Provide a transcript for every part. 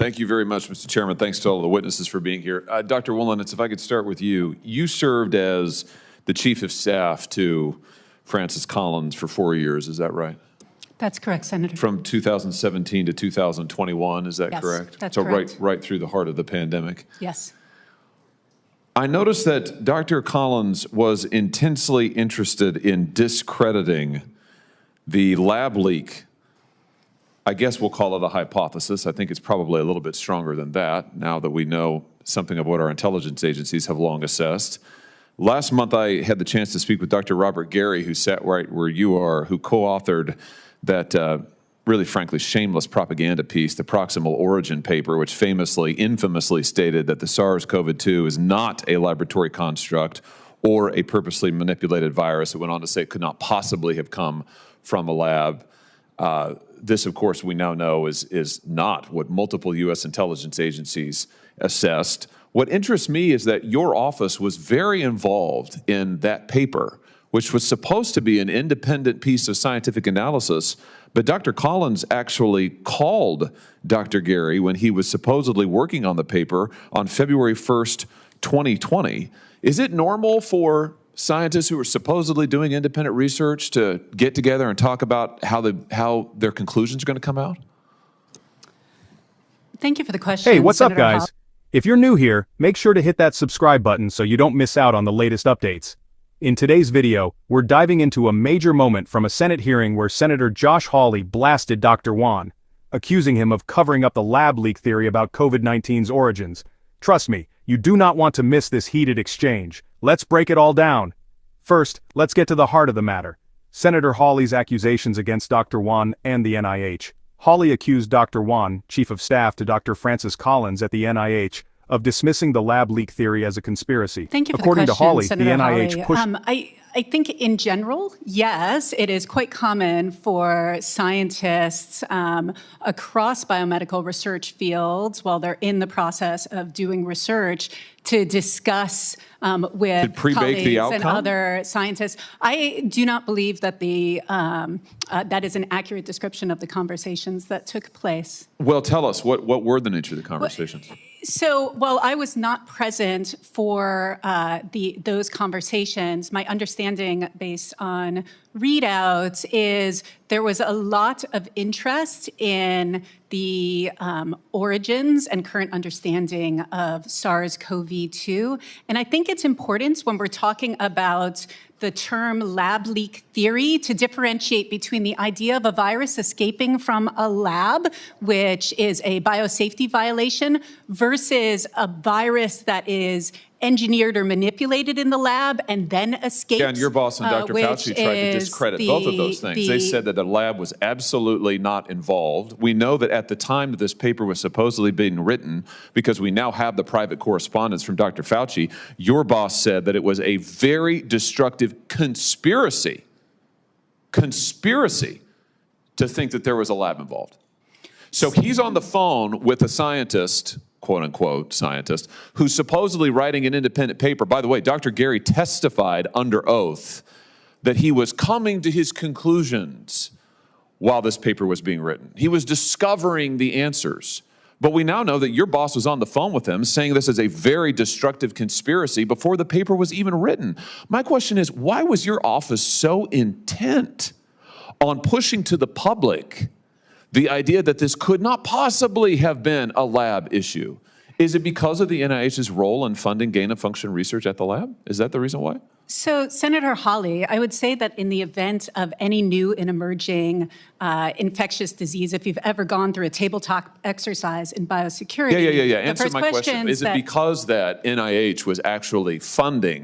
Thank you very much, Mr. Chairman. Thanks to all the witnesses for being here. Dr. Wollenitz, if I could start with you. You served as the Chief of Staff to Francis Collins for 4 years, is that right? That's correct, Senator. From 2017 to 2021, is that correct? Yes, that's correct. So right through the heart of the pandemic. Yes. I noticed that Dr. Collins was intensely interested in discrediting the lab leak. I guess we'll call it a hypothesis. I think it's probably a little bit stronger than that now that we know something of what our intelligence agencies have long assessed. Last month, I had the chance to speak with Dr. Robert Gary, who sat right where you are, who co-authored that really, frankly, shameless propaganda piece, the Proximal Origin paper, which infamously stated that the SARS-CoV-2 is not a laboratory construct or a purposely manipulated virus. It went on to say it could not possibly have come from a lab. This, of course, we now know is not what multiple U.S. intelligence agencies assessed. What interests me is that your office was very involved in that paper, which was supposed to be an independent piece of scientific analysis, but Dr. Collins actually called Dr. Gary when he was supposedly working on the paper on February 1st, 2020. Is it normal for scientists who are supposedly doing independent research to get together and talk about how their conclusions are going to come out? Thank you for the question. Hey, what's Senator up, guys? If you're new here, make sure to hit that subscribe button so you don't miss out on the latest updates. In today's video, we're diving into a major moment from a Senate hearing where Senator Josh Hawley blasted Dr. Wan, accusing him of covering up the lab leak theory about COVID-19's origins. Trust me, you do not want to miss this heated exchange. Let's break it all down. First, let's get to the heart of the matter. Senator Hawley's accusations against Dr. Wan and the NIH. Hawley accused Dr. Wan, Chief of Staff to Dr. Francis Collins at the NIH, of dismissing the lab leak theory as a conspiracy. Thank you for According the question, to Hawley, Senator the NIH Hawley. pushed... I think in general, yes, it is quite common for scientists across biomedical research fields, while they're in the process of doing research, to discuss with colleagues and other scientists. I do not believe that that is an accurate description of the conversations that took place. Well, tell us, what were the nature of the conversations? So, while I was not present for those conversations, my understanding based on readouts is there was a lot of interest in the origins and current understanding of SARS-CoV-2. And I think it's important when we're talking about the term lab leak theory to differentiate between the idea of a virus escaping from a lab, which is a biosafety violation, versus a virus that is engineered or manipulated in the lab and then escapes. Yeah, and your boss and Dr. Fauci tried to discredit both of those things. They said that the lab was absolutely not involved. We know that at the time that this paper was supposedly being written, because we now have the private correspondence from Dr. Fauci, your boss said that it was a very destructive conspiracy to think that there was a lab involved. So he's on the phone with a scientist, quote-unquote scientist, who's supposedly writing an independent paper. By the way, Dr. Gary testified under oath that he was coming to his conclusions while this paper was being written. He was discovering the answers. But we now know that your boss was on the phone with him saying this is a very destructive conspiracy before the paper was even written. My question is, why was your office so intent on pushing to the public the idea that this could not possibly have been a lab issue? Is it because of the NIH's role in funding gain-of-function research at the lab? Is that the reason why? So, Senator Hawley, I would say that in the event of any new and emerging infectious disease, if you've ever gone through a tabletop exercise in biosecurity. Yeah. Answer my question. Is it because that NIH was actually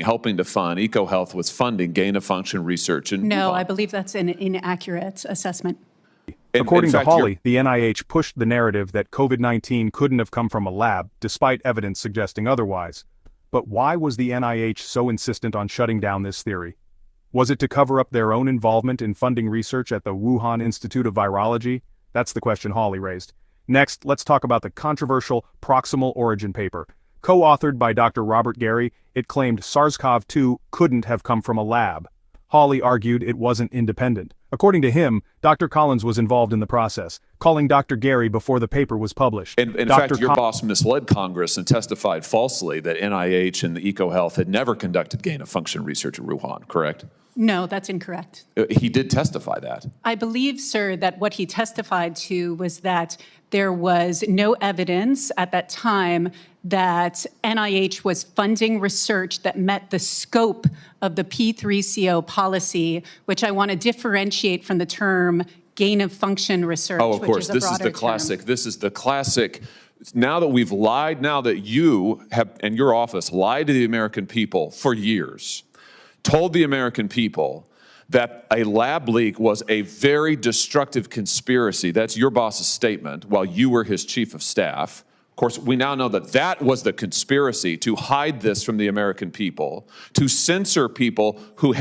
helping to fund, EcoHealth was funding gain-of-function research? No, I believe that's an inaccurate assessment. According to Hawley, the NIH pushed the narrative that COVID-19 couldn't have come from a lab, despite evidence suggesting otherwise. But why was the NIH so insistent on shutting down this theory? Was it to cover up their own involvement in funding research at the Wuhan Institute of Virology? That's the question Hawley raised. Next, let's talk about the controversial Proximal Origin paper. Co-authored by Dr. Robert Gary, it claimed SARS-CoV-2 couldn't have come from a lab. Hawley argued it wasn't independent. According to him, Dr. Collins was involved in the process, calling Dr. Gary before the paper was published. In fact, your boss misled Congress and testified falsely that NIH and the EcoHealth had never conducted gain-of-function research at Wuhan, correct? No, that's incorrect. He did testify that. I believe, sir, that what he testified to was that there was no evidence at that time that NIH was funding research that met the scope of the P3CO policy, which I want to differentiate from the term gain-of-function research, oh, of course. Which is a this is the classic. term. This is the classic. Now that we've lied, now that you have, and your office, lied to the American people for years, told the American people that a lab leak was a very destructive conspiracy. That's your boss's statement while you were his chief of staff. Of course, we now know that that was the conspiracy to hide this from the American people, to censor people who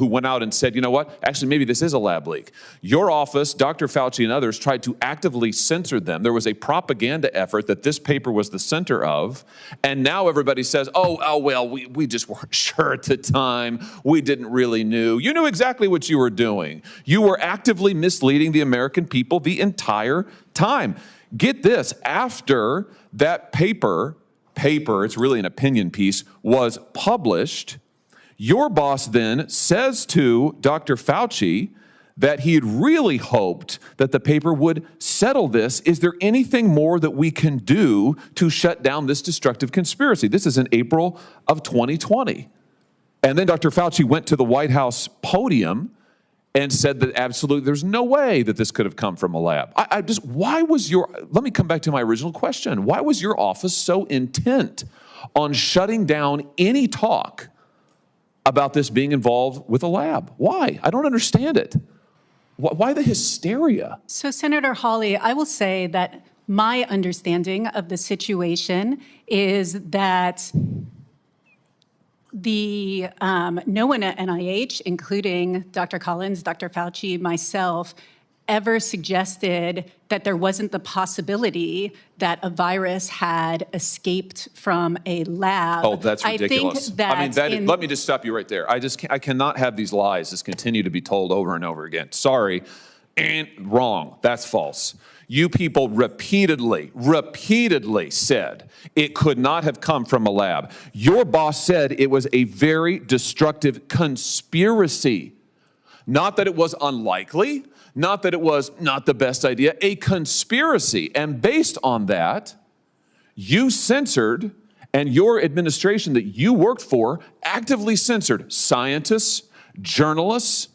went out and said, you know what, actually, maybe this is a lab leak. Your office, Dr. Fauci and others, tried to actively censor them. There was a propaganda effort that this paper was the center of, and now everybody says, oh well, we just weren't sure at the time. We didn't really know. You knew exactly what you were doing. You were actively misleading the American people the entire time. Get this, after that paper, it's really an opinion piece, was published, your boss then says to Dr. Fauci that he had really hoped that the paper would settle this. Is there anything more that we can do to shut down this destructive conspiracy? This is in April of 2020. And then Dr. Fauci went to the White House podium and said that absolutely there's no way that this could have come from a lab. Let me come back to my original question. Why was your office so intent on shutting down any talk about this being involved with a lab? Why? I don't understand it. Why the hysteria? So, Senator Hawley, I will say that my understanding of the situation is that no one at NIH, including Dr. Collins, Dr. Fauci, myself, ever suggested that there wasn't the possibility that a virus had escaped from a lab. Oh, that's ridiculous. Let me just stop you right there. I cannot have these lies just continue to be told over and over again. Sorry, and wrong. That's false. You people repeatedly said it could not have come from a lab. Your boss said it was a very destructive conspiracy. Not that it was unlikely, not that it was not the best idea, a conspiracy. And based on that, you censored, and your administration that you worked for actively censored scientists, journalists,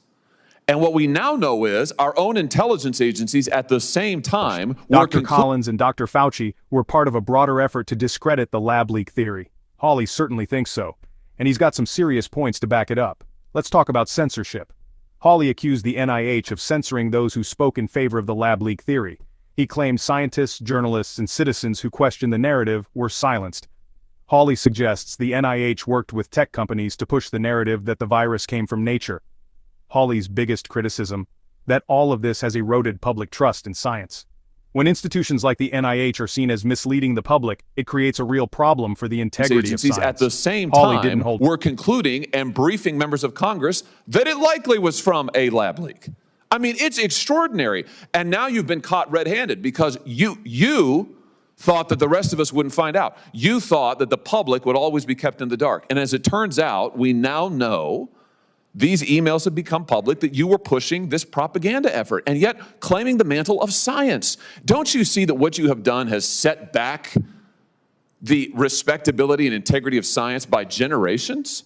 and what we now know is our own intelligence agencies at the same time Dr. Collins and Dr. Fauci were part of a broader effort to discredit the lab leak theory. Hawley certainly thinks so, and he's got some serious points to back it up. Let's talk about censorship. Hawley accused the NIH of censoring those who spoke in favor of the lab leak theory. He claimed scientists, journalists, and citizens who questioned the narrative were silenced. Hawley suggests the NIH worked with tech companies to push the narrative that the virus came from nature. Hawley's biggest criticism, that all of this has eroded public trust in science. When institutions like the NIH are seen as misleading the public, it creates a real problem for the integrity of science. At the same time, we're concluding and briefing members of Congress that it likely was from a lab leak. I mean, it's extraordinary. And now you've been caught red-handed because you thought that the rest of us wouldn't find out. You thought that the public would always be kept in the dark. And as it turns out, we now know these emails have become public that you were pushing this propaganda effort and yet claiming the mantle of science. Don't you see that what you have done has set back the respectability and integrity of science by generations?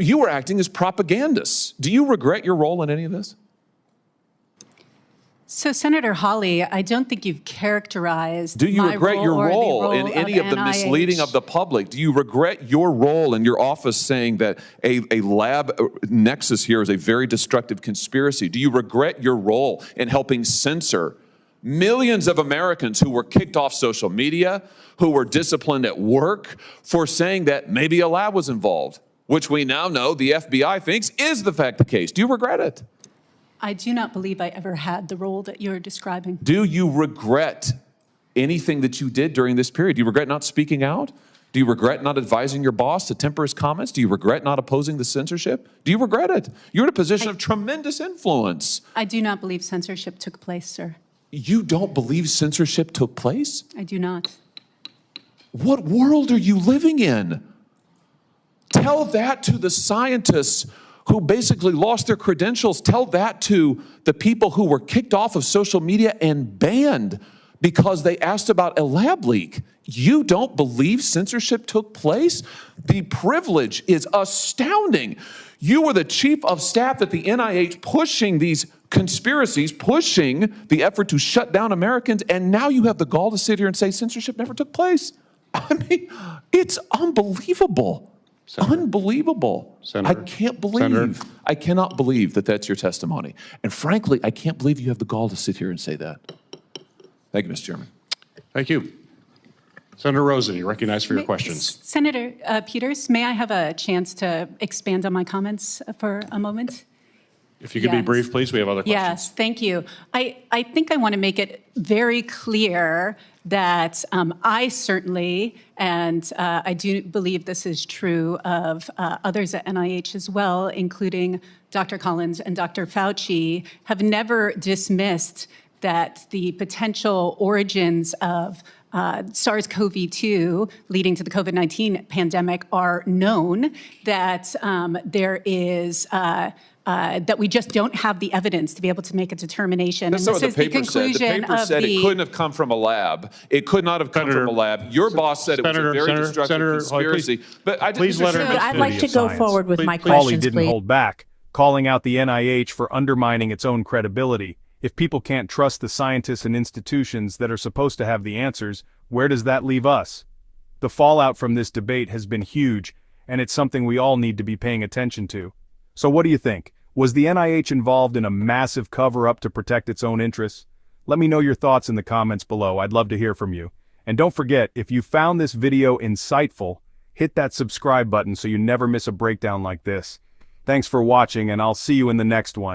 You were acting as propagandists. Do you regret your role in any of this? So, Senator Hawley, I don't think you've characterized Do you my regret your role in of any of the misleading of the public? Do you regret your role in your office saying that a lab nexus here is a very destructive conspiracy? Do you regret your role in helping censor millions of Americans who were kicked off social media, who were disciplined at work for saying that maybe a lab was involved, which we now know the FBI thinks is the case? Do you regret it? I do not believe I ever had the role that you're describing. Do you regret anything that you did during this period? Do you regret not speaking out? Do you regret not advising your boss to temper his comments? Do you regret not opposing the censorship? Do you regret it? You're in a position of tremendous influence. I do not believe censorship took place, sir. You don't believe censorship took place? I do not. What world are you living in? Tell that to the scientists who basically lost their credentials. Tell that to the people who were kicked off of social media and banned because they asked about a lab leak. You don't believe censorship took place? The privilege is astounding. You were the chief of staff at the NIH pushing these conspiracies, pushing the effort to shut down Americans, and now you have the gall to sit here and say censorship never took place. I mean, it's unbelievable. Unbelievable. Senator, I cannot believe that that's your testimony. And frankly, I can't believe you have the gall to sit here and say that. Thank you, Mr. Chairman. Thank you. Senator Rosen, you're recognized for your questions. Senator Peters, may I have a chance to expand on my comments for a moment? If you could be brief, please. We have other questions. Yes, thank you. I think I want to make it very clear that I certainly, and I do believe this is true of others at NIH as well, including Dr. Collins and Dr. Fauci, have never dismissed that the potential origins of SARS-CoV-2 leading to the COVID-19 pandemic are known, that there is that we just don't have the evidence to be able to make a determination. That's what the paper said. The paper said it couldn't have come from a lab. It could not have come from a lab. Your boss said it was a very destructive conspiracy. But please let her. I'd like to go forward with my Hawley questions, didn't please. hold back, calling out the NIH for undermining its own credibility. If people can't trust the scientists and institutions that are supposed to have the answers, where does that leave us? The fallout from this debate has been huge, and it's something we all need to be paying attention to. So what do you think? Was the NIH involved in a massive cover-up to protect its own interests? Let me know your thoughts in the comments below. I'd love to hear from you. And don't forget, if you found this video insightful, hit that subscribe button so you never miss a breakdown like this. Thanks for watching, and I'll see you in the next one.